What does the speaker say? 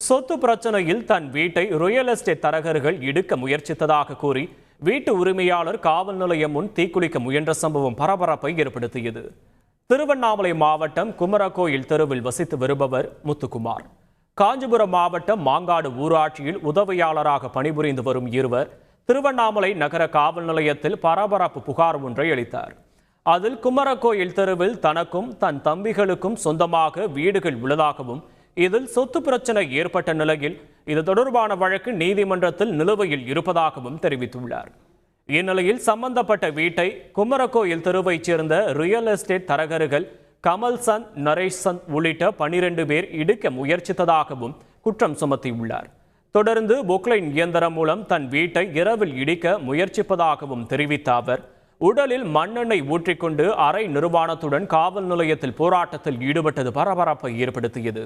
சொத்து பிரச்சனையில் தன் வீட்டை ரியல் எஸ்டேட் தரகர்கள் இடுக்க முயற்சித்ததாக கூறி வீட்டு உரிமையாளர் காவல் நிலையம் முன் தீக்குளிக்க முயன்ற சம்பவம் பரபரப்பை ஏற்படுத்தியது. திருவண்ணாமலை மாவட்டம் குமரகோயில் தெருவில் வசித்து வருபவர் முத்துக்குமார். காஞ்சிபுரம் மாவட்டம் மாங்காடு ஊராட்சியில் உதவியாளராக பணிபுரிந்து வரும் இருவர் திருவண்ணாமலை நகர காவல் நிலையத்தில் பரபரப்பு புகார் ஒன்றை அளித்தார். அதில் குமரகோயில் தெருவில் தனக்கும் தன் தம்பிகளுக்கும் சொந்தமாக வீடுகள் உள்ளதாகவும் இதில் சொத்து பிரச்சனை ஏற்பட்ட நிலையில் இது தொடர்பான வழக்கு நீதிமன்றத்தில் நிலுவையில் இருப்பதாகவும் தெரிவித்துள்ளார். இந்நிலையில் சம்பந்தப்பட்ட வீட்டை குமரகோயில் தெருவைச் சேர்ந்த ரியல் எஸ்டேட் தரகர்கள் கமல்சந்த், நரேஷ்சந்த் உள்ளிட்ட 12 பேர் இடிக்க முயற்சித்ததாகவும் குற்றம் சுமத்தியுள்ளார். தொடர்ந்து பொக்லைன் இயந்திரம் மூலம் தன் வீட்டை இரவில் இடிக்க முயற்சிப்பதாகவும் தெரிவித்த அவர் உடலில் மண்ணெண்ணெய் ஊற்றிக்கொண்டு அரை நிர்வாணத்துடன் காவல் நிலையத்தில் போராட்டத்தில் ஈடுபட்டது பரபரப்பை ஏற்படுத்தியது.